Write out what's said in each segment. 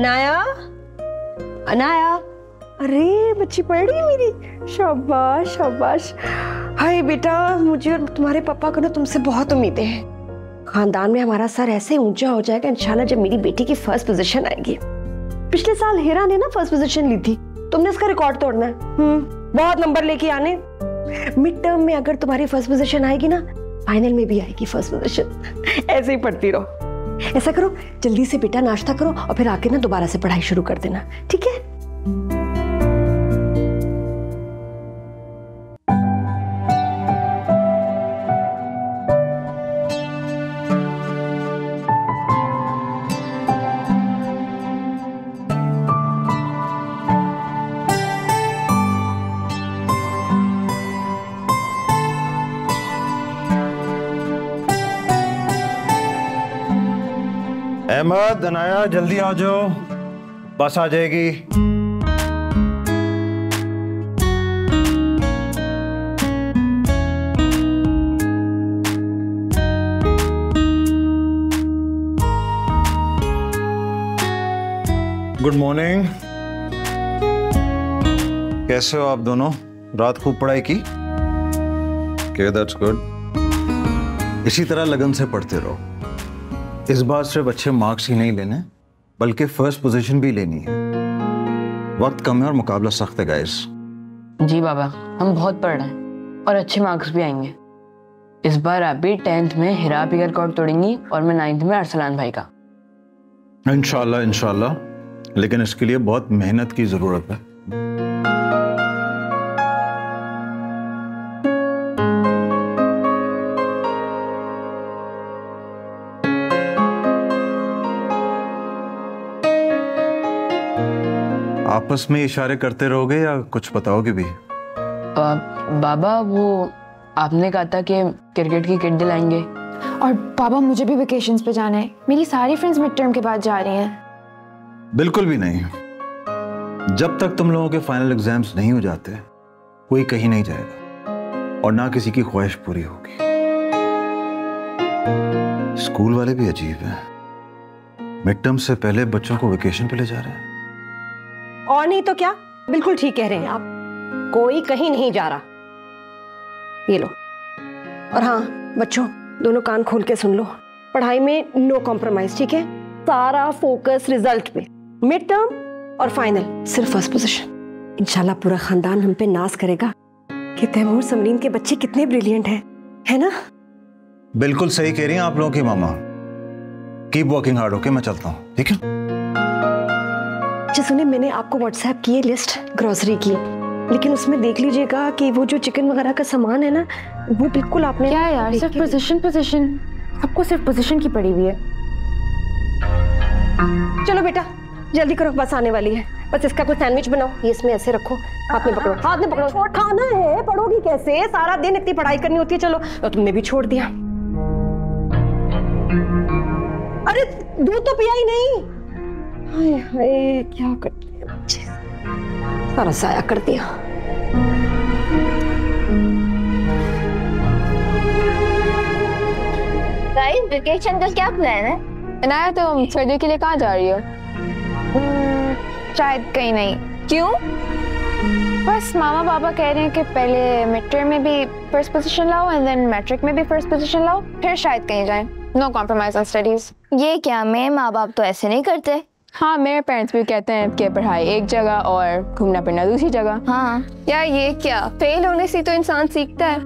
अनाया, अनाया, अरे बच्ची पढ़ रही है मेरी, शाबाश शाबाश। हाय बेटा, मुझे और तुम्हारे पापा को ना तुमसे बहुत उम्मीदें हैं। खानदान में हमारा सर ऐसे ऊंचा हो जाएगा इंशाल्लाह जब मेरी बेटी की फर्स्ट पोजीशन आएगी। पिछले साल हिरा ने ना फर्स्ट पोजीशन ली थी, तुमने इसका रिकॉर्ड तोड़ना है। बहुत नंबर लेके आने। मिड टर्म में अगर तुम्हारी फर्स्ट पोजीशन आएगी ना, फाइनल में भी आएगी फर्स्ट पोजीशन। ऐसे ही पढ़ती रहो। ऐसा करो, जल्दी से बेटा नाश्ता करो और फिर आके ना दोबारा से पढ़ाई शुरू कर देना, ठीक है? अहमद, अनाया, जल्दी आ जाओ, बस आ जाएगी। Good morning. कैसे हो आप दोनों? रात खूब पढ़ाई की? Okay, that's good। इसी तरह लगन से पढ़ते रहो। इस बार सिर्फ अच्छे मार्क्स ही नहीं लेने, बल्कि फर्स्ट पोजीशन भी लेनी है। वक्त कम है और मुकाबला सख्त है गाइस। जी बाबा, हम बहुत पढ़ रहे हैं और अच्छे मार्क्स भी आएंगे। इस बार आप भी 10th में हिरा भी का रिकॉर्ड तोड़ेंगी और मैं 9th में अरसलान भाई का। इंशाल्लाह इंशाल्लाह, लेकिन इसके लिए बहुत मेहनत की जरूरत है। आपस में इशारे करते रहोगे या कुछ बताओगे भी? बाबा, वो आपने कहा था कि क्रिकेट की किट दिलाएंगे। और बाबा, मुझे भी वेकेशंस पे जाना है। मेरी सारी फ्रेंड्स मिड टर्म के बाद जा रही हैं। बिल्कुल भी नहीं। जब तक तुम लोगों के फाइनल एग्जाम्स नहीं हो जाते, कोई कहीं नहीं जाएगा और ना किसी की ख्वाहिश पूरी होगी। स्कूल वाले भी अजीब हैं, मिड टर्म से पहले बच्चों को वेकेशन पे ले जा रहे हैं। और नहीं तो क्या, बिल्कुल ठीक कह रहे हैं आप, कोई कहीं नहीं जा रहा। ये लो। और हाँ बच्चों, दोनों कान खोल के सुन लो, पढ़ाई में नो कॉम्प्रोमाइज, ठीक है? सारा फोकस रिजल्ट पे, मिड टर्म और फाइनल सिर्फ फर्स्ट पोजीशन। इंशाल्लाह पूरा खानदान हम पे नाज करेगा कि तैमूर समरीन के बच्चे कितने ब्रिलियंट हैं, है ना? बिल्कुल सही कह रही हैं आप लोगों की मामा। Keep working hard. ओके, मैं चलता हूँ, ठीक है? अच्छा सुने, मैंने आपको व्हाट्सएप की है लिस्ट ग्रोसरी की, लेकिन उसमें देख लीजिएगा कि वो जो चिकन वगैरह का सामान है ना, वो बिल्कुल आपने क्या यार, सिर्फ पोजीशन आपको सिर्फ पोजीशन की पड़ी हुई है। चलो बेटा जल्दी करो, बस आने वाली है। बस इसका कोई सैंडविच बनाओ, ये इसमें ऐसे रखो, हाथ में पकड़ो, हाथ में पकड़ो। खाना है, पढ़ोगी कैसे? सारा दिन इतनी पढ़ाई करनी होती है। चलो, तो तुमने भी छोड़ दिया। अरे दूध तो पिया ही नहीं। हाय हाय, क्या करते हैं बच्चे, सारा साया कर दिया। गाइस, वेकेशन का क्या प्लान है? अनाया, तुम सर्दियों के लिए कहाँ जा रही हो? शायद कहीं नहीं। क्यों? बस मामा पापा कह रहे हैं कि पहले मिड टर्म में भी फर्स्ट पोजीशन लाओ एंड देन मैट्रिक में भी फर्स्ट पोजीशन लाओ, फिर शायद कहीं जाएं। No compromise on studies. ये क्या, मेरे माँ बाप तो ऐसे नहीं करते। हाँ, मेरे पेरेंट्स भी कहते हैं कि पढ़ाई एक जगह और घूमना फिरना दूसरी जगह। हाँ यार, ये क्या, फेल होने से तो इंसान सीखता है।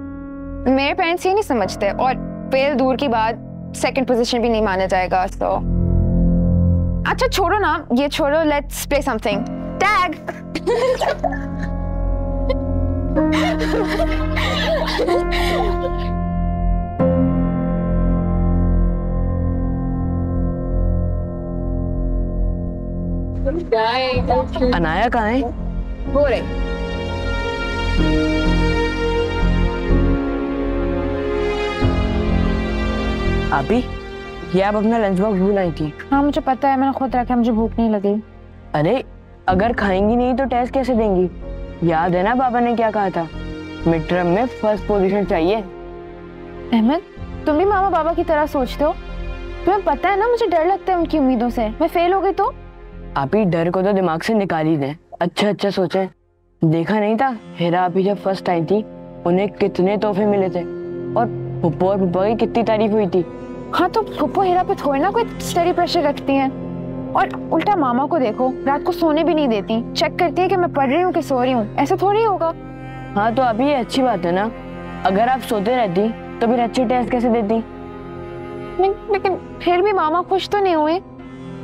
मेरे पेरेंट्स ये नहीं समझते, और फेल दूर की बात, सेकंड पोजीशन भी नहीं माना जाएगा। तो अच्छा छोड़ो ना, ये छोड़ो, let's play something. Tag. Anaya कहाँ है? हो रही। अभी ये आप अपना लंच बॉक्स भूल आई थी। हाँ मुझे पता है, मैंने खुद रखा, मुझे भूख नहीं लगी। अरे अगर खाएंगी नहीं तो टेस्ट कैसे देंगी? याद है ना बाबा ने क्या कहा था, मिड टर्म में फर्स्ट पोजीशन चाहिए। अहमद, तुम भी मामा बाबा की तरह सोचते हो? तुम्हें पता है ना मुझे डर लगता है उनकी उम्मीदों से। मैं फेल हो गई तो आप ही डर को तो दिमाग से निकाल ही दें, अच्छा अच्छा सोचें। देखा नहीं था हिरा अभी जब फर्स्ट आई थी उन्हें कितने तोहफे मिले थे और फुप्पो और फुप्पा की कितनी तारीफ हुई थी। हाँ तो फुप्पो हीरा पे थोड़ी ना कोई स्टडी प्रेशर रखती हैं। और उल्टा मामा को देखो, रात को सोने भी नहीं देती, चेक करती है कि मैं पढ़ रही हूँ कि सो रही हूँ। ऐसा थोड़ी होगा। हाँ तो अभी ये अच्छी बात है ना, अगर आप सोते रहती तो फिर अच्छे टेस्ट कैसे देती? लेकिन फिर भी मामा खुश तो नहीं हुए।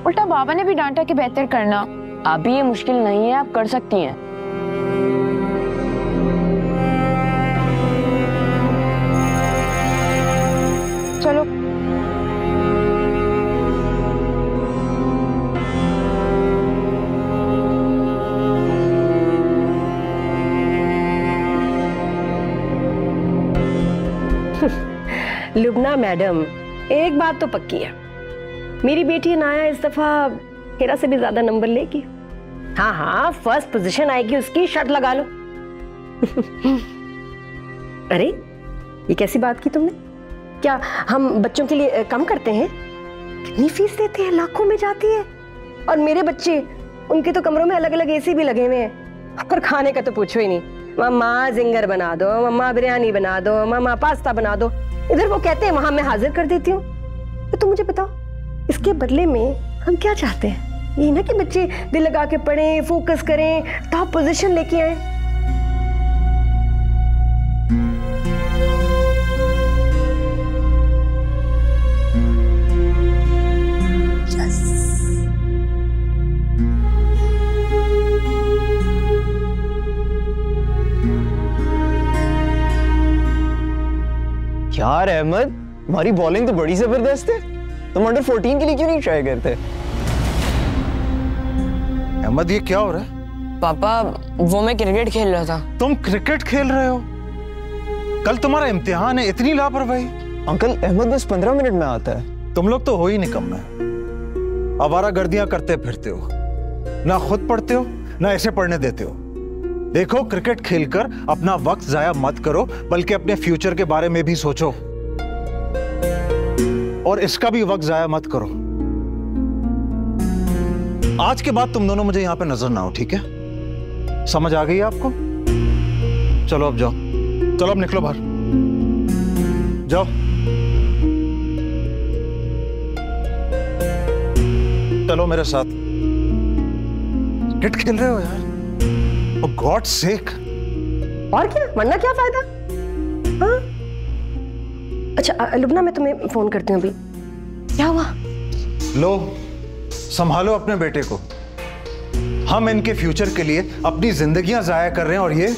उल्टा बाबा ने भी डांटा कि बेहतर करना। अभी ये मुश्किल नहीं है, आप कर सकती हैं। चलो लुबना मैडम, एक बात तो पक्की है, मेरी बेटी अनाया इस दफा हिरा से भी ज्यादा नंबर लेगी। हाँ हाँ, फर्स्ट पोजीशन आएगी उसकी, शर्त लगा लो। अरे ये कैसी बात की तुमने? क्या हम बच्चों के लिए कम करते हैं? कितनी फीस देते हैं, लाखों में जाती है। और मेरे बच्चे, उनके तो कमरों में अलग अलग एसी भी लगे हुए हैं। और खाने का तो पूछो ही नहीं, मम्मा जिंगर बना दो, मम्मा बिरयानी बना दो, मम्मा पास्ता बना दो। इधर वो कहते हैं, वहां मैं हाजिर कर देती हूँ। तो तुम मुझे बताओ, इसके बदले में हम क्या चाहते हैं? यही ना कि बच्चे दिल लगा के पढ़ें, फोकस करें, टॉप पोजीशन लेके आए। यार अहमद, हमारी बॉलिंग तो बड़ी जबरदस्त है, तुम अंडर 14 के लिए क्यों नहीं ट्राई करते? अहमद ये क्या हो रहा है? पापा वो मैं क्रिकेट खेल रहा था। तुम क्रिकेट खेल रहे हो? कल तुम्हारा इम्तिहान है, इतनी लापरवाही? अंकल अहमद बस 15 मिनट में आता है। तुम लोग तो हो ही निकम्मे, आवारागर्दियां करते फिरते हो, ना खुद पढ़ते हो ना ऐसे पढ़ने देते हो। देखो, क्रिकेट खेलकर अपना वक्त जाया मत करो, बल्कि अपने फ्यूचर के बारे में भी सोचो, और इसका भी वक्त जाया मत करो। आज के बाद तुम दोनों मुझे यहां पे नजर ना हो, ठीक है? समझ आ गई आपको? चलो अब जाओ, चलो अब निकलो बाहर, जाओ। चलो मेरे साथ। क्रिकेट खेल रहे हो यार? For God's sake। और क्या, वरना क्या फायदा? हाँ? अच्छा लुबना, मैं तुम्हें फोन करती हूँ अभी। क्या हुआ? लो, संभालो अपने बेटे को। हम इनके फ्यूचर के लिए अपनी जिंदगियां जाया कर रहे हैं, और ये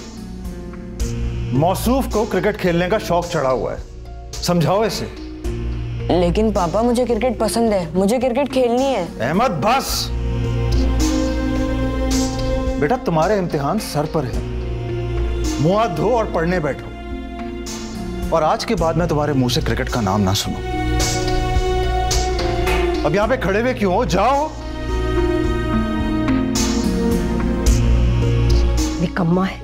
मौसूफ को क्रिकेट खेलने का शौक चढ़ा हुआ है। समझाओ इसे। लेकिन पापा मुझे क्रिकेट पसंद है, मुझे क्रिकेट खेलनी है। अहमद बस। बेटा तुम्हारे इम्तिहान सर पर है, मुंह हाथ धो और पढ़ने बैठो। और आज के बाद मैं तुम्हारे मुंह से क्रिकेट का नाम ना सुनूं। अब यहां पे खड़े हुए क्यों हो? जाओ। निकम्मा है,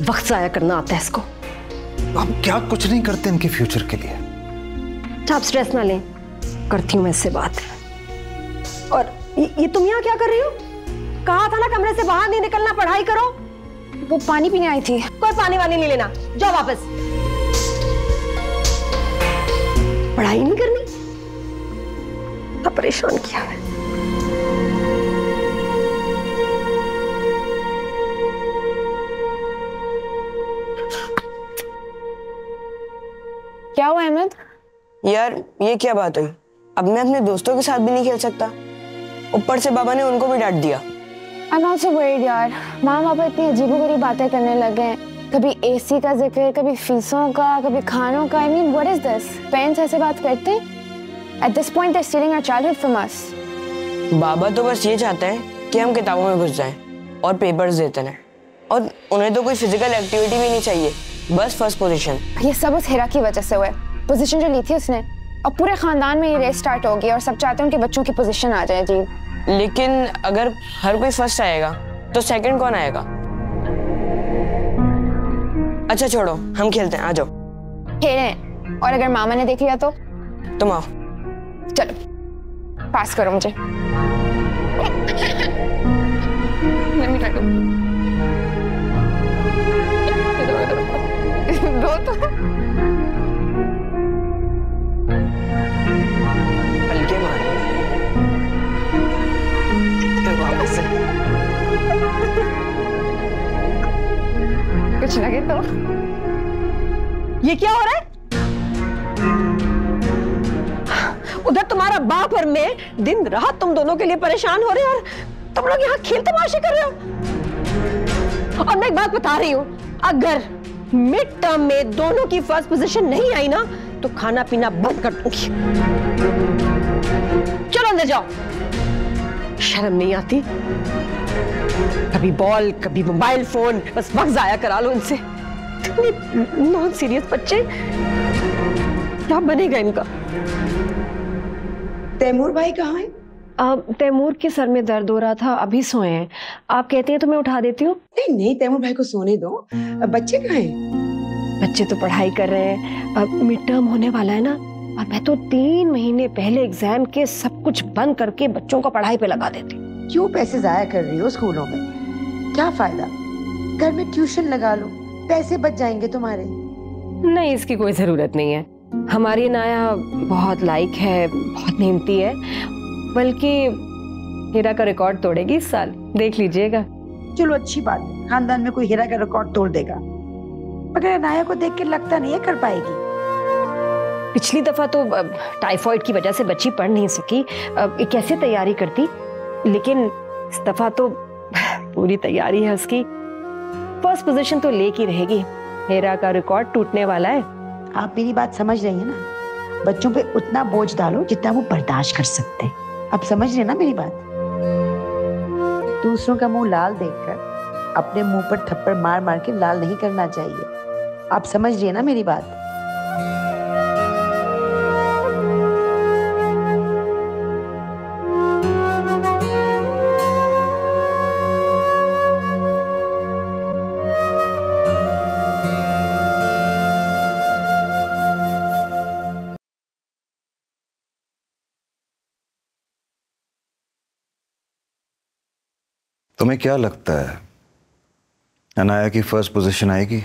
वक्त जाया करना आता है इसको। हम क्या कुछ नहीं करते इनके फ्यूचर के लिए? आप स्ट्रेस ना लें, करती हूँ मैं इससे बात। और ये तुम यहाँ क्या कर रही हो? कहा था ना कमरे से बाहर नहीं निकलना, पढ़ाई करो। वो पानी पीने आई थी। कोई पानी वानी नहीं लेना, जाओ वापस। पढ़ाई नहीं करनी? अब परेशान किया है। क्या हुआ अहमद? यार ये क्या बात हुई? अब मैं अपने दोस्तों के साथ भी नहीं खेल सकता, ऊपर से बाबा ने उनको भी डांट दिया। I'm also worried यार, माँ बाबा इतनी अजीबोगरीब बातें करने लगे हैं। कभी एसी का जिक्र, कभी फीसों का, कभी खानों का। I mean, what is this? Parents ऐसे बात करते हैं? At this point, they're stealing our childhood from us. बाबा तो बस ये चाहते हैं कि हम किताबों में घुस जाएं और पेपर्स देते रहें, और उन्हें तो कोई फिजिकल एक्टिविटी भी नहीं चाहिए, बस फर्स्ट पोजीशन। ये सब उस हिरा की वजह से हुआ है। पोजीशन जो ली थी उसने, और पूरे खानदान में ये रेस स्टार्ट हो गई, और सब चाहते हैं उनके बच्चों की पोजीशन आ जाए। जी लेकिन अगर हर कोई फर्स्ट आएगा तो सेकंड कौन आएगा? अच्छा छोड़ो, हम खेलते हैं, आ जाओ। खेलें, और अगर मामा ने देख लिया तो? तुम आओ। चलो, पास करो मुझे। Let me try to. दो तो हल्के मारो तो वापस से। कुछ लगे तो। ये क्या हो रहा है? उधर तुम्हारा बाप और मैं दिन रात तुम दोनों के लिए परेशान हो रहे हैं और तुम लोग यहाँ खेल तमाशे कर रहे हो। और मैं एक बात बता रही हूँ, अगर मिड टर्म में दोनों की फर्स्ट पोजीशन नहीं आई ना तो खाना पीना बंद कर दूंगी। चलो अंदर जाओ। शर्म नहीं आती? कभी बॉल कभी मोबाइल फोन, बस वक्त जाया करा लो इनसे। नॉन सीरियस बच्चे, क्या बनेगा इनका? तैमूर भाई कहाँ है? तैमूर के सर में दर्द हो रहा था, अभी सोए हैं। आप कहते हैं तो मैं उठा देती हूँ। नहीं नहीं, तैमूर भाई को सोने दो। बच्चे कहाँ हैं? बच्चे तो पढ़ाई कर रहे हैं, अब मिड टर्म होने वाला है ना, और मैं तो 3 महीने पहले एग्जाम के सब कुछ बंद करके बच्चों को पढ़ाई पे लगा देती। क्यों पैसे जाया कर रही हो स्कूलों में? क्या फायदा? घर में ट्यूशन लगा लो, पैसे बच जाएंगे तुम्हारे। नहीं, इसकी कोई जरूरत नहीं है। हमारी नाया बहुत लाइक है, बहुत मेहनती है, बल्कि हीरा का रिकॉर्ड तोड़ेगी इस साल, देख लीजिएगा। चलो अच्छी बात है, खानदान में कोई हीरा का रिकॉर्ड तोड़ देगा, मगर नाया को देख के लगता नहीं है कर पाएगी। पिछली दफा तो टाइफाइड की वजह से बच्ची पढ़ नहीं सकी, कैसे तैयारी करती, लेकिन इस दफा तो पूरी तैयारी है उसकी। फर्स्ट पोजीशन तो लेके रहेगी। हीरा का रिकॉर्ड टूटने वाला है। आप मेरी बात समझ रही हैं ना? बच्चों पे उतना बोझ डालो जितना वो बर्दाश्त कर सकते हैं। आप समझ रहे हैं ना मेरी बात? दूसरों का मुंह लाल देखकर अपने मुंह पर थप्पड़ मार मार के लाल नहीं करना चाहिए। आप समझ रही हैं ना मेरी बात? तुम्हें क्या लगता है अनाया की फर्स्ट पोजीशन आएगी?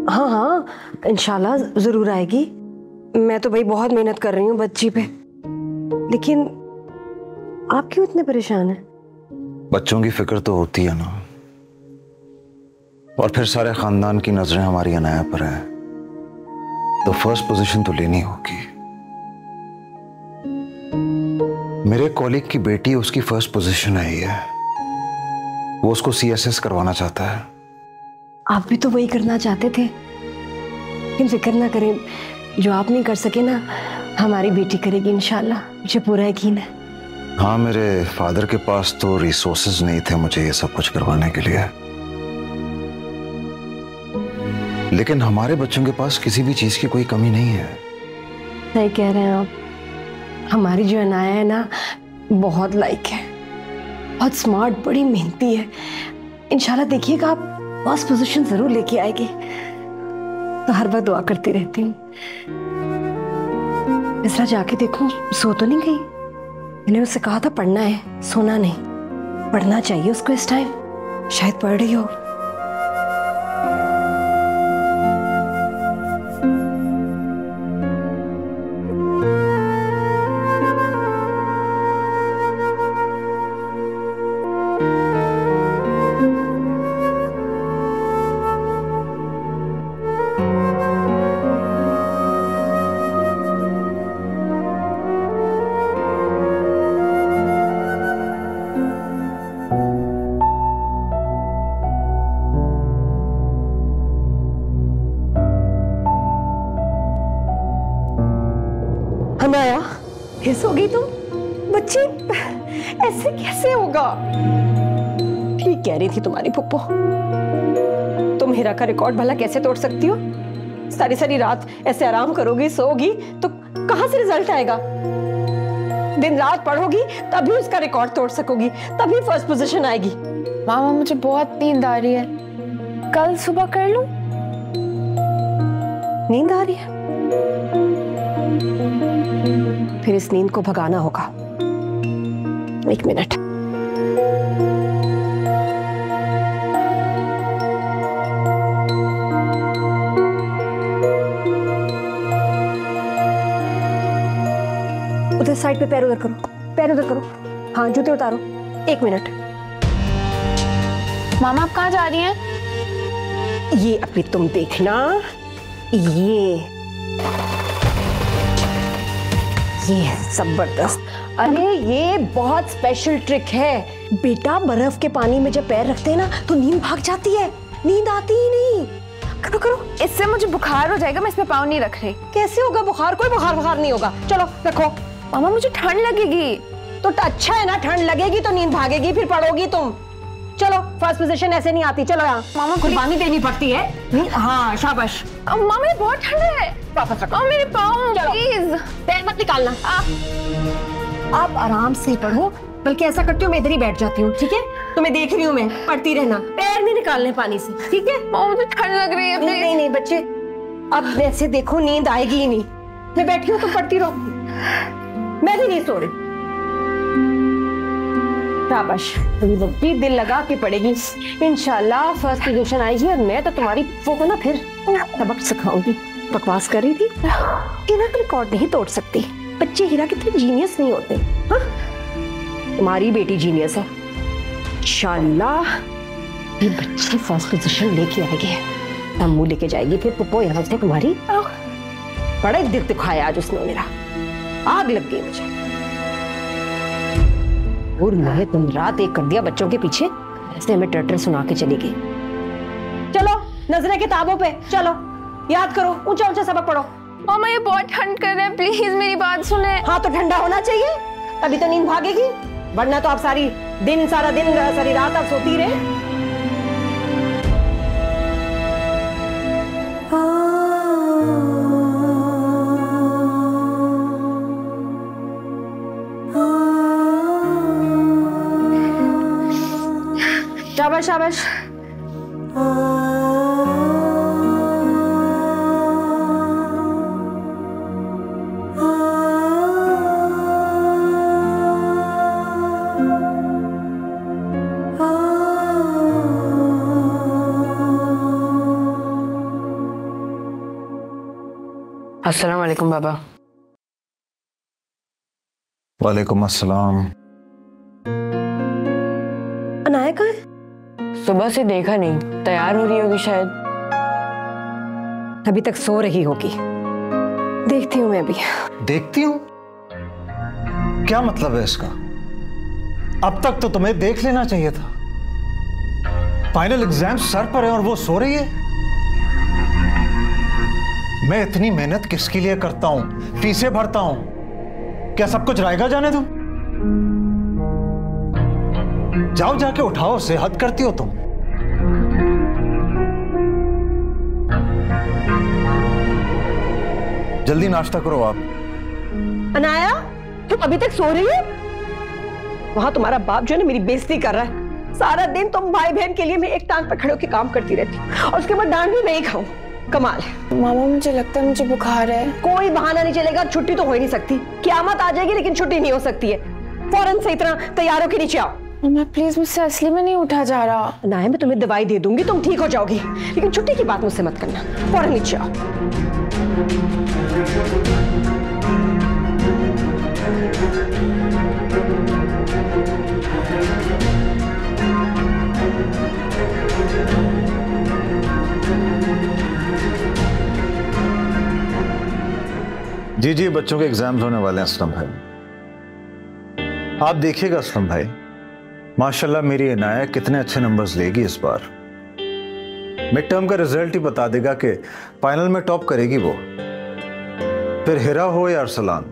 हाँ हाँ, इंशाल्लाह जरूर आएगी। मैं तो भाई बहुत मेहनत कर रही हूँ बच्ची पे, लेकिन आप क्यों इतने परेशान हैं? बच्चों की फिक्र तो होती है ना, और फिर सारे खानदान की नजरें हमारी अनाया पर है, तो फर्स्ट पोजीशन तो लेनी होगी। मेरे कॉलीग की बेटी, उसकी फर्स्ट पोजीशन आई है, वो उसको CSS करवाना चाहता है। आप भी तो वही करना चाहते थे, लेकिन फिक्र ना करें, जो आप नहीं कर सके ना, हमारी बेटी करेगी इंशाल्लाह, मुझे पूरा यकीन है। हाँ, मेरे फादर के पास तो रिसोर्सेज नहीं थे मुझे ये सब कुछ करवाने के लिए, लेकिन हमारे बच्चों के पास किसी भी चीज की कोई कमी नहीं है। सही कह रहे हैं आप। हमारी जो अनाया है ना, बहुत लाइक है, बहुत स्मार्ट, बड़ी मेहनती है। इंशाल्लाह देखिएगा आप फर्स्ट पोजीशन जरूर लेके आएगी। तो हर वक्त दुआ करती रहती हूँ। इसरा जाके देखो, सो तो नहीं गई? मैंने उससे कहा था पढ़ना है, सोना नहीं। पढ़ना चाहिए उसको इस टाइम, शायद पढ़ रही हो। अनाया, फिर सो गई तुम? बच्ची ऐसे कैसे होगा? ठीक कह रही थी तुम्हारी पुप्पो। तुम हीरा का रिकॉर्ड भला कैसे तोड़ सकती हो? सारी सारी रात ऐसे आराम करोगी, सोओगी तो कहां से रिजल्ट आएगा? दिन रात पढ़ोगी तभी उसका रिकॉर्ड तोड़ सकोगी, तभी फर्स्ट पोजीशन आएगी। मामा, मुझे बहुत नींद आ रही है, कल सुबह कर लूं? नींद आ रही है? फिर इस नींद को भगाना होगा। एक मिनट। उधर साइड पे पैर उधर करो, पैर उधर करो। हाँ जूते उतारो। एक मिनट। मामा आप कहाँ जा रही हैं? ये अभी तुम देखना, ये जबरदस्त। अरे ये बहुत स्पेशल ट्रिक है बेटा। बर्फ के पानी में जब पैर रखते हैं ना तो नींद भाग जाती है, नींद आती ही नहीं। करो करो। इससे मुझे बुखार हो जाएगा, मैं इसमें पाँव नहीं रख रही। कैसे होगा बुखार? कोई बुखार नहीं होगा। चलो रखो। मामा मुझे ठंड लगेगी। तो अच्छा है ना, ठंड लगेगी तो नींद भागेगी, फिर पड़ोगी तुम। चलो फर्स्ट पोजीशन ऐसे नहीं आती। चलो यहाँ मामा कुर्बानी देनी पड़ती है। हाँ शाबाश। मामा ये बहुत ठंड है। वापस रखो। मेरे पाँव प्लीज। पैर मत निकालना। आप आराम से पढ़ो, बल्कि ऐसा करती हूँ मैं इधर ही बैठ जाती हूँ, ठीक है? तुम्हें देख रही हूँ मैं, पढ़ती रहना। पैर नहीं निकालने पानी से, ठीक है? मुझे ठंड लग रही है। नहीं नहीं बच्चे, अब ऐसे देखो नींद आएगी ही नहीं। मैं बैठी हूँ तो पढ़ती रहो, मैं भी नहीं सो रही। शाबाश, भी दिल लगा के पड़ेगी। इंशाल्लाह फर्स्ट पोजीशन आएगी और मैं तो तुम्हारी वो ना फिर सबक सिखाऊंगी। बकवास कर रही थी। हीरा का रिकॉर्ड नहीं तोड़ सकती। बच्चे हीरा कितने जीनियस नहीं होते। हाँ तुम्हारी बेटी जीनियस है। इंशाल्लाह ये बच्ची फर्स्ट पोजीशन लेके आएगी। अम्मू लेके जाएगी, फिर पुप्पो यहाँ से तुम्हारी। बड़ा दिल दिखाया आज उसने मेरा, आग लग गई मुझे। और मैं दिन रात एक कर दिया बच्चों के पीछे, ऐसे हमें टर्टर सुना के चली गई। चलो नजरें किताबों पे, चलो याद करो, ऊंचा ऊंचा सबक पढ़ो। मामा ये बहुत ठंड कर रहा है, प्लीज मेरी बात सुने। हाँ तो ठंडा होना चाहिए, तभी तो नींद भागेगी, वरना तो आप सारा दिन सारी रात आप सोती रहे। शाबाश शाबाश। अस्सलाम वालेकुम बाबा। वालेकुम अस्सलाम। अनाया कहाँ है? सुबह से देखा नहीं, तैयार हो रही होगी शायद। अभी तक सो रही होगी, देखती हूँ मैं भी। देखती हूँ? क्या मतलब है इसका? अब तक तो तुम्हें देख लेना चाहिए था। फाइनल एग्जाम सर पर है और वो सो रही है। मैं इतनी मेहनत किसके लिए करता हूं, फीसें भरता हूं, क्या सब कुछ रायगा जाने दूं? जाओ जाके उठाओ, सेहत करती हो तुम। जल्दी नाश्ता करो आप। अनाया तुम अभी तक सो रही हो? वहां तुम्हारा बाप जो है ना मेरी बेइज्जती कर रहा है। सारा दिन तुम भाई बहन के लिए मैं एक टांग पर खड़े होकर काम करती रहती हूँ और उसके बाद डांट भी मैं ही खाऊं। कमाल है। मामा मुझे लगता है मुझे बुखार है। कोई बहाना नहीं चलेगा, छुट्टी तो हो ही नहीं सकती। क़यामत आ जाएगी लेकिन छुट्टी नहीं हो सकती है। फौरन से इतना तैयार हो के नीचे आओ। मामा प्लीज, मुझसे असली में नहीं उठा जा रहा। ना है, मैं तुम्हें दवाई दे दूंगी, तुम ठीक हो जाओगी, लेकिन छुट्टी की बात मुझसे मत करना। फौरन नीचे आओ। जी जी, बच्चों के एग्जाम्स होने वाले हैं असलम भाई। आप देखिएगा असलम भाई, माशाल्लाह मेरी इनाया कितने अच्छे नंबर्स लेगी इस बार। मिड टर्म का रिजल्ट ही बता देगा कि फाइनल में टॉप करेगी वो। फिर हिरा हो या अरसलान,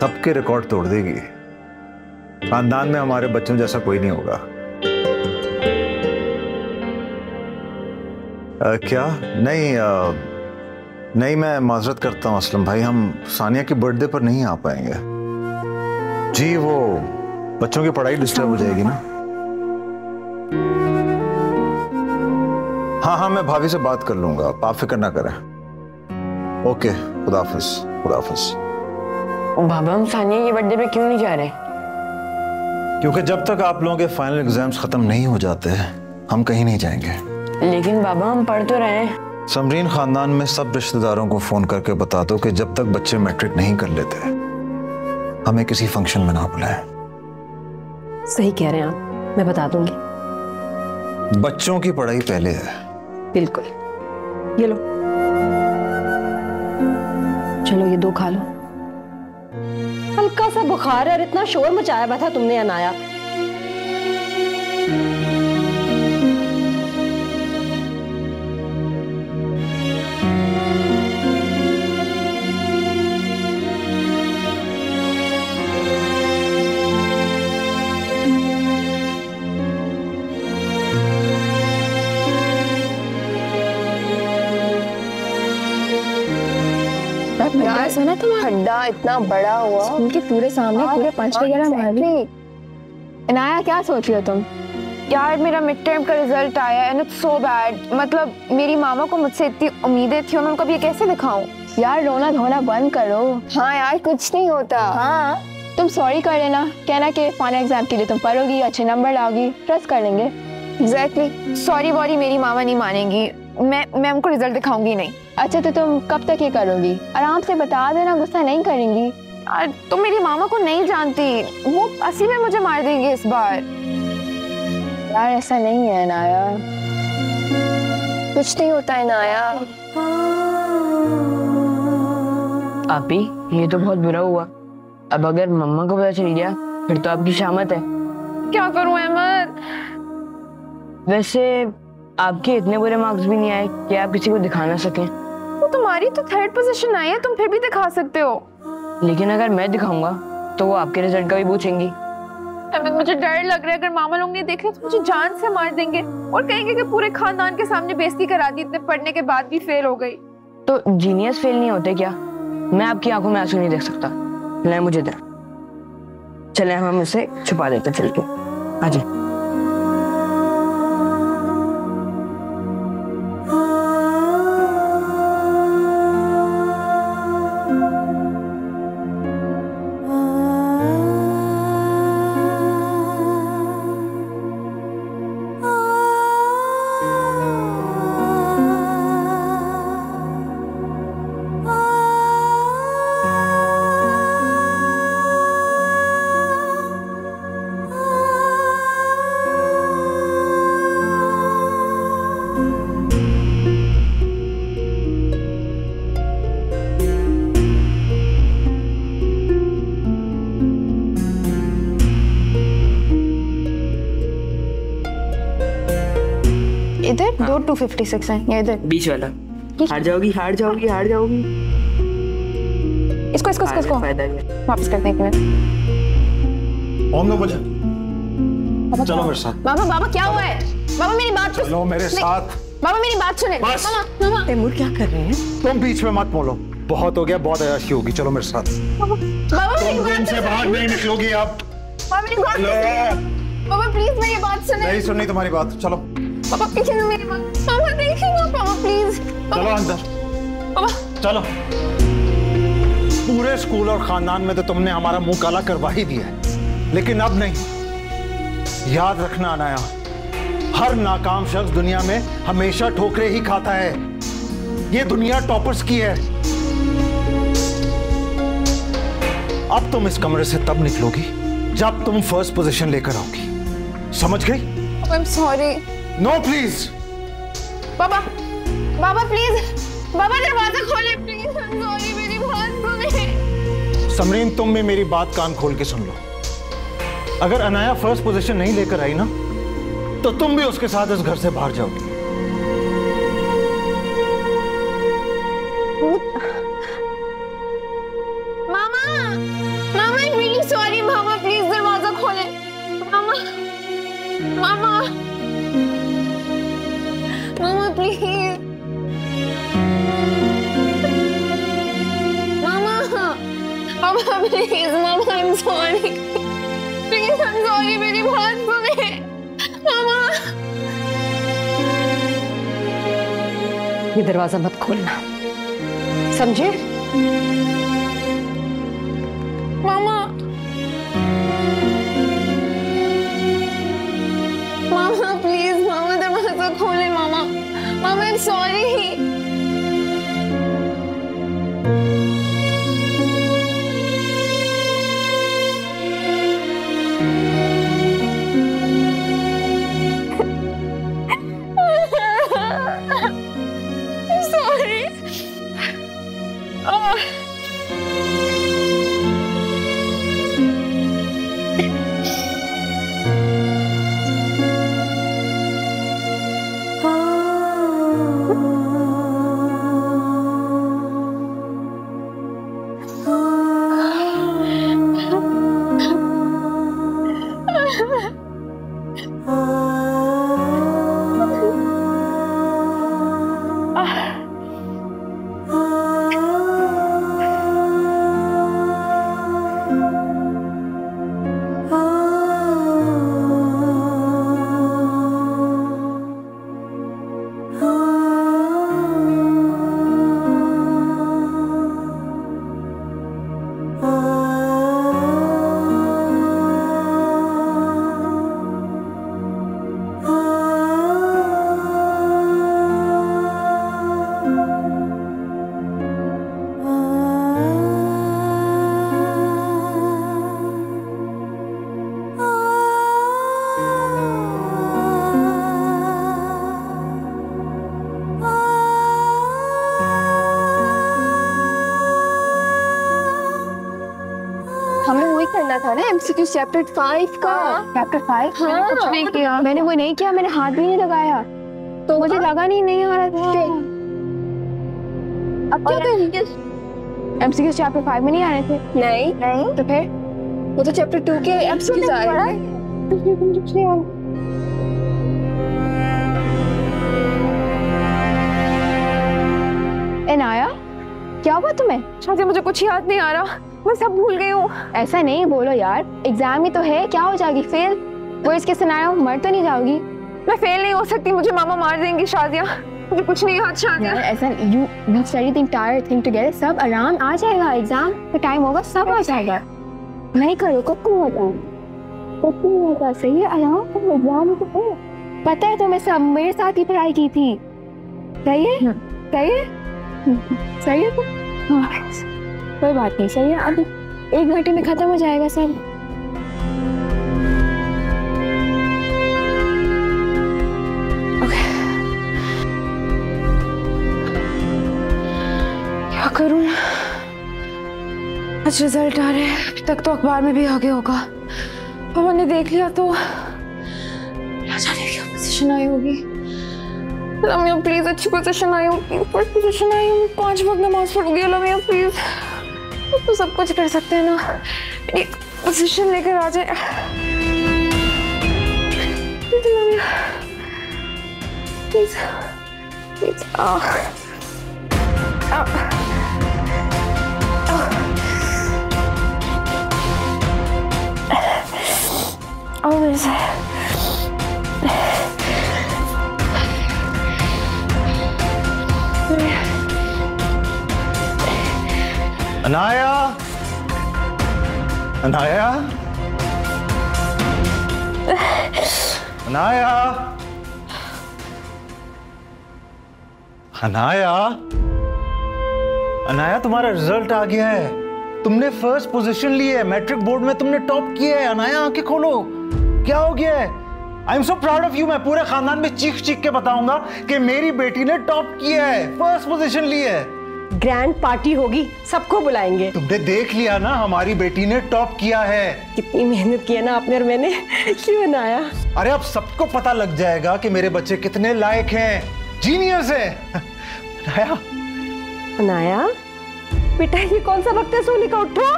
सबके रिकॉर्ड तोड़ देगी। खानदान में हमारे बच्चों जैसा कोई नहीं होगा। क्या? नहीं, मैं माजरत करता हूँ असलम भाई, हम सानिया की बर्थडे पर नहीं आ पाएंगे। जी वो बच्चों की पढ़ाई डिस्टर्ब हो जाएगी ना। हाँ, मैं भाभी से बात कर लूंगा, आप फिक्र ना करें। ओके, खुदाफिज। बाबा हम सानिया की बर्थडे पे क्यों नहीं जा रहे? क्योंकि जब तक आप लोगों के फाइनल एग्जाम्स खत्म नहीं हो जाते हम कहीं नहीं जाएंगे। लेकिन बाबा हम पढ़ तो रहे हैं। समरीन, खानदान में सब रिश्तेदारों को फोन करके बता दो कि जब तक बच्चे मैट्रिक नहीं कर लेते हमें किसी फंक्शन में ना बुलाएं। सही कह रहे हैं आप, मैं बता दूंगी। बच्चों की पढ़ाई पहले है। बिल्कुल। ये लो, चलो ये 2 खा लो। हल्का सा बुखार है और इतना शोर मचाया हुआ था तुमने अनाया। यार सुना तुम्हारा खड्डा इतना बड़ा हुआ, उनके पूरे सामने पूरे पंच वगैरह मार ली। अनाया क्या सोच रही हो तुम? यार मेरा मिड टर्म का रिजल्ट आया एंड इट्स सो बैड। मतलब मेरी मामा को मुझसे इतनी उम्मीदें थी और मैं उनको अब ये कैसे दिखाऊं? यार रोना धोना बंद करो। हाँ यार कुछ नहीं होता। हाँ तुम सॉरी कर लेना, कहना कि फाइनल एग्जाम के लिए तुम पढ़ोगी, अच्छे नंबर लाओगी, ट्रस्ट कर लेंगे। एग्जैक्टली। सॉरी वॉरी मेरी मामा नहीं मानेंगी, मैं उनको रिजल्ट दिखाऊंगी नहीं। अच्छा तो तुम कब तक ये करोगी? आराम से बता देना, गुस्सा नहीं करेंगी। यार तुम मेरी मामा को नहीं जानती, वो असली में मुझे मार देंगे इस बार। यार ऐसा नहीं है नाया, कुछ नहीं होता है नाया। आपी ये तो बहुत बुरा हुआ। अब अगर मम्मा को पता चल गया फिर तो आपकी शामत है। क्या करूं अहमद? वैसे आपके इतने बुरे मार्क्स भी नहीं आए कि आप किसी को दिखा ना सकें। वो तुम्हारी तो 3rd पोजीशन आई है, तुम फिर भी दिखा सकते हो। लेकिन अगर मैं दिखाऊंगा तो वो आपके रिजल्ट का भी पूछेंगी। अहमद मुझे डर लग रहा है, अगर मामा लोग ने देख लिया तो मुझे जान से मार देंगे और कहेंगे कि पूरे खानदान के सामने बेइज्जती करा दी, इतने पढ़ने के बाद भी फेल हो गई। तो जीनियस फेल नहीं होते क्या? मैं आपकी आंखों में आंसू नहीं देख सकता। ले मुझे दे। चले हम इसे छुपा देते चल के। आ जाए। इधर 2 256 हैं, ये इधर बीच वाला। हार जाओगी, हार जाओगी, हार जाओगी। इसको वापस करते हैं एक मिनट। ओम मुझे चलो मेरे साथ। बाबा क्या हुआ है? बाबा मेरी बात सुनो। चलो मेरे साथ। बाबा मेरी बात सुने। बस। मामा तैमूर क्या कर रहे हैं? तुम बीच में मत बोलो, बहुत हो गया, बहुत अयाशी होगी। चलो मेरे साथ। बाबा मेरी तुम बात रूम से बाहर नहीं निकलोगी आप। बाबा मेरी बात सुनिए। बाबा प्लीज मेरी बात सुने। नहीं सुननी तुम्हारी बात। चलो पापा पीछे से मेरी बात। पापा देखिए ना, पापा प्लीज। चलो अंदर। पापा चलो। पूरे स्कूल और खानदान में तो तुमने हमारा मुंह काला करवा ही दिया है, लेकिन अब नहीं। याद रखना अनाया, हर नाकाम शख्स दुनिया में हमेशा ठोकरे ही खाता है। ये दुनिया टॉपर्स की है। अब तुम इस कमरे से तब निकलोगी जब तुम फर्स्ट पोजीशन लेकर आओगी, समझ गई? I am sorry. No please. बाबा प्लीज, बाबा दरवाजा खोले प्लीज। आई एम सॉरी, मेरी बात सुने। समरीन तुम भी मेरी बात कान खोल के सुन लो। अगर अनाया फर्स्ट पोजीशन नहीं लेकर आई ना तो तुम भी उसके साथ इस घर से बाहर जाओगी। मामा आई एम रियली सॉरी। मामा प्लीज दरवाजा खोले। मामा प्लीज। मामा प्लीज। मामा I am sorry. Please I am sorry, मेरी बात सुने। मामा ये दरवाजा मत खोलना, समझे? मामा करना था ना एमसीक्यू चैप्टर 5 का। चैप्टर 5? हाँ, कुछ नहीं किया मैंने, वो नहीं किया मैंने, हाथ भी नहीं लगाया तो मुझे लगा नहीं आ रहा था। अब क्या करें? एमसीक्यू चैप्टर 5 में नहीं आ रहे थे? नहीं तो फिर वो तो चैप्टर 2 के एमसीक्यूज आ रहे हैं। एनाया, क्या हुआ तुम्हें? शायद मुझे कुछ याद नहीं आ रहा, मैं सब भूल गई हूँ। ऐसा नहीं बोलो यार, एग्जाम ही तो है, क्या हो जाएगी फेल? वो इसके सुनाया, मर तो नहीं जाओगी? मैं फेल नहीं हो सकती, मुझे मामा मार देंगी। शादिया, मुझे कुछ नहीं याद। शादिया, ऐसा you study the entire thing together, सब आराम आ जाएगा, एग्जाम का टाइम होगा सब आ जाएगा। नहीं करो, कब होता सही है, आराम करो, एग्जाम तो है। पता है तुम्हें, सब मेरे साथ ही पढ़ाई की थी। सही है? सही है? सही है? कोई बात नहीं, सही है। अब 1 घंटे में खत्म हो जाएगा सब। क्या करूं? आज रिजल्ट आ रहे हैं, अभी तक तो अखबार में भी आगे होगा। पवन ने देख लिया तो क्या जाने क्या पोजीशन आई होगी। लमिया प्लीज, अच्छी पोजीशन आई होगी, फर्स्ट पोजीशन आई होगी, 5 वक्त नमाज पढ़ूंगी। लमिया प्लीज, तो सब कुछ कर सकते हैं ना, एक पोजीशन लेकर आ जाए। लमिया प्लीज प्लीज। मेरे से अनाया, अनाया, अनाया, अनाया, अनाया, तुम्हारा रिजल्ट आ गया है। तुमने फर्स्ट पोजीशन ली है, मैट्रिक बोर्ड में तुमने टॉप किया है। अनाया, आंखें खोलो, क्या हो गया है? I am so proud of you. मैं पूरे खानदान में चीख चीख के बताऊंगा कि मेरी बेटी ने टॉप किया है, फर्स्ट पोजीशन ली है। ग्रैंड पार्टी होगी, सबको बुलाएंगे। तुमने देख लिया ना, हमारी बेटी ने टॉप किया है। कितनी मेहनत की है ना आपने और मैंने, क्यों बनाया? अरे अब सबको पता लग जाएगा कि मेरे बच्चे कितने लायक हैं, जीनियस है। अनाया, अनाया बेटा, ये कौन सा वक्त है सोने का? उठो,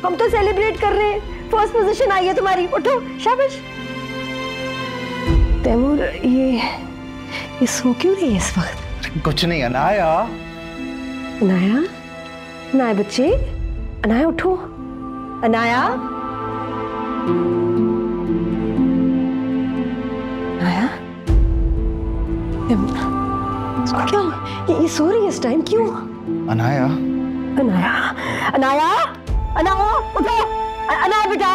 हम तो सेलिब्रेट कर रहे हैं, फर्स्ट पोजीशन आई है तुम्हारी। उठो, शाबाश। तैमूर, ये सो क्यों रही है इस वक्त? कुछ नहीं अनाया। अनाया, अनाया बच्चे, अनाया उठो, अनाया, अनाया, क्या ये सो रही है इस टाइम, क्यों? अनाया, अनाया, अनाया, अनाया उठो, अनाया बेटा,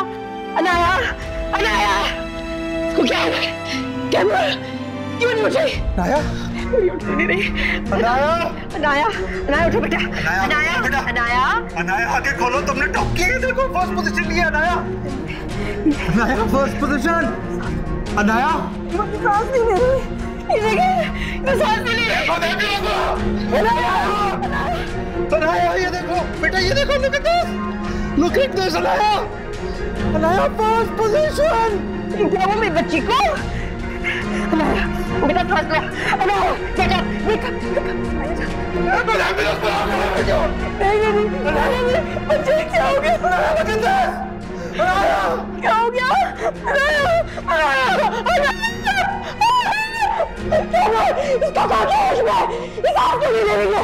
अनाया, अनाया, इसको क्या है? क्या क्यों नहीं उठी? अनाया, उठ नहीं रही। अनाया, अनाया, अनाया उठो बेटा, अनाया, अनाया, अनाया आगे खोलो, तुमने टॉप किया है, देखो फर्स्ट पोजीशन लिया। Anaya, Anaya first position. अनाया, सांस नहीं ले रही, ये देखिए, सांस नहीं ले रही। अनाया, अनाया ये देखो बेटा, ये देखो, look at this, look at this Anaya, Anaya first position. क्या हुआ मेरी बच्ची को? अनाया बेटा, सांस ले। अनाया बेटा, नहीं, बच्चे क्या हो गया? क्या हो गया? इसका क्या होश में? इस आँख को नहीं लेंगे।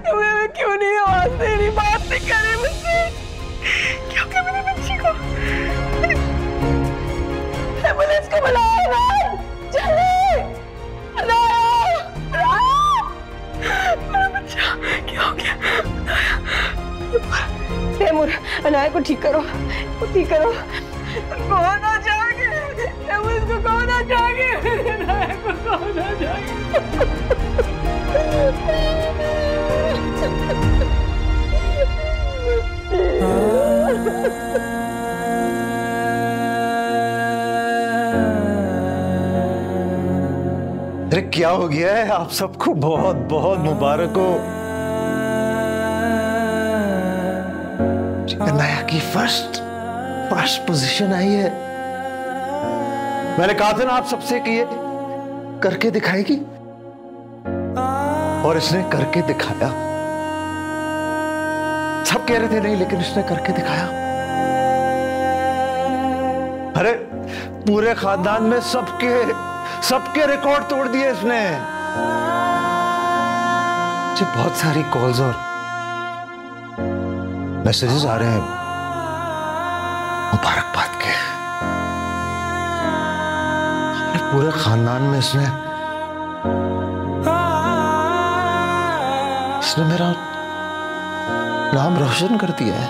तुम्हें क्यों नहीं आवाज दे रही, बात नहीं कर रही मुझसे? क्या क्या मेरी बच्ची को? एम्बुलेंस को बुलाओ ना, चलिए। मेरा बच्चा क्या हो गया? तैमूर, अनाया को ठीक करो, ठीक करो। कौन आ जाएंगे? एम्बुलेंस को कौन आ जाएंगे? अनाया को कौन आ जाएंगे? अरे क्या हो गया है? आप सबको बहुत बहुत मुबारक हो। नया की फर्स्ट पोजीशन आई है। मैंने कहा था ना आप सबसे कि ये करके दिखाएगी, और इसने करके दिखाया। सब कह रहे थे नहीं, लेकिन इसने करके दिखाया। अरे पूरे खानदान में सबके रिकॉर्ड तोड़ दिए इसने। मुझे बहुत सारी कॉल्स और मैसेजेस आ रहे हैं मुबारकबाद के। पूरे खानदान में इसने मेरा नाम रोशन कर दिया है।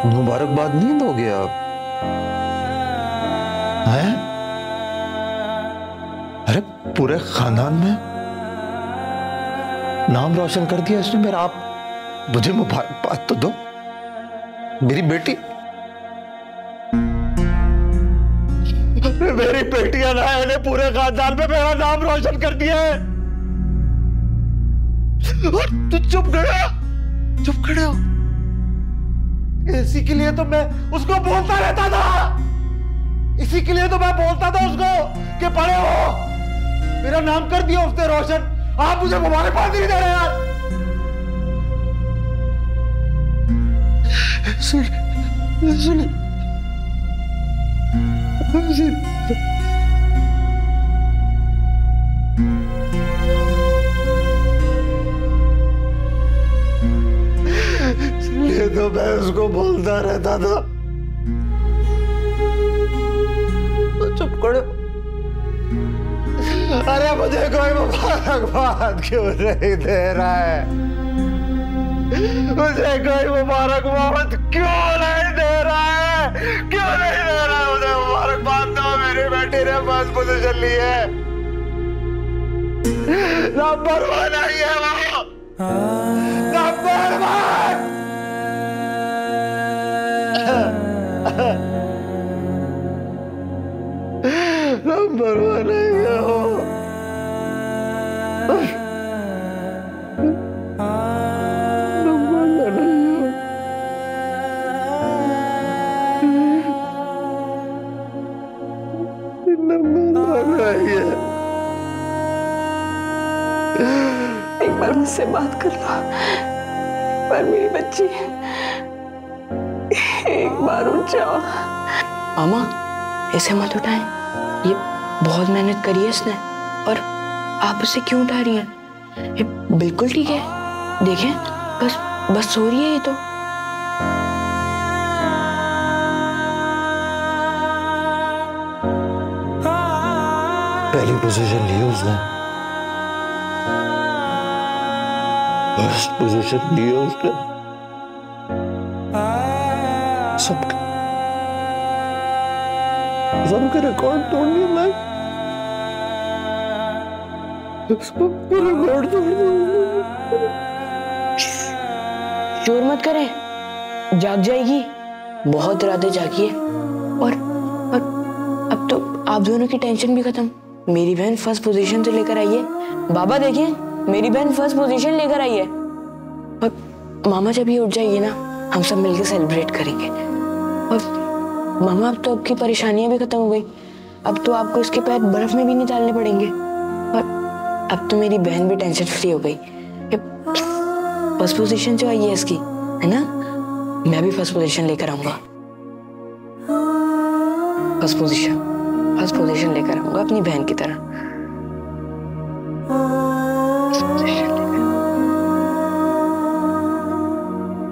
मुबारकबाद नहीं दोगे आप? हैं? अरे पूरे खानदान में नाम रोशन कर दिया इसने मेरा। आप मुझे मुबारकबाद तो दो। मेरी बेटी, मेरी बेटियां ना ने पूरे खानदान में मेरा नाम रोशन कर दिया है। और तू चुप खड़े हो। इसी के लिए तो मैं उसको बोलता रहता था। इसी के लिए तो मैं बोलता था उसको कि पढ़े हो। मेरा नाम कर दिया उसने रोशन। आप मुझे मुबारकबाद नहीं दे रहे यार। सुन ये तो मैं उसको बोलता रहता था। तो चुप करो। अरे मुझे कोई मुबारकबाद क्यों नहीं दे रहा है? मुझे कोई मुबारकबाद क्यों नहीं दे रहा है? क्यों नहीं दे रहा है? मुझे मुबारकबाद दो। मेरी बेटी ने फर्स्ट पोजीशन ली है। नंबर 1 आई है वो। नंबर 1। नंबर 1 आई है वो। एक बार मुझसे बात कर लो। एक बार मेरी बच्ची, एक बार उठ जाओ। मामा ऐसे मत उठाएं। ये बहुत मेहनत करी है इसने, और आप उसे क्यों उठा रही हैं? ये बिल्कुल ठीक है। देखें, बस सो रही है ये तो। पहली पोजीशन ली उसने। फर्स्ट पोजीशन ली उसने। सबके रिकॉर्ड तोड़ दिए। मैं सबके रिकॉर्ड तोड़ दिए। शोर मत करें, जाग जाएगी। बहुत रातें जागी है। और अब तो आप दोनों की टेंशन भी खत्म। मेरी बहन फर्स्ट पोजीशन से लेकर आई है। बाबा देखिए, मेरी बहन फर्स्ट पोजीशन लेकर आई है। और मामा जब ये उठ जाएगी ना, हम सब मिलकर सेलिब्रेट करेंगे। और मामा अब तो आपकी परेशानियां भी खत्म हो गई। अब तो आपको इसके पैर बर्फ में भी नहीं डालने पड़ेंगे। और अब तो मेरी बहन भी टेंशन फ्री हो गई। फर्स्ट पोजीशन जो आई है इसकी, है ना? मैं भी फर्स्ट पोजीशन लेकर आऊंगा। फर्स्ट पोजीशन लेकर आऊंगा अपनी बहन की तरह।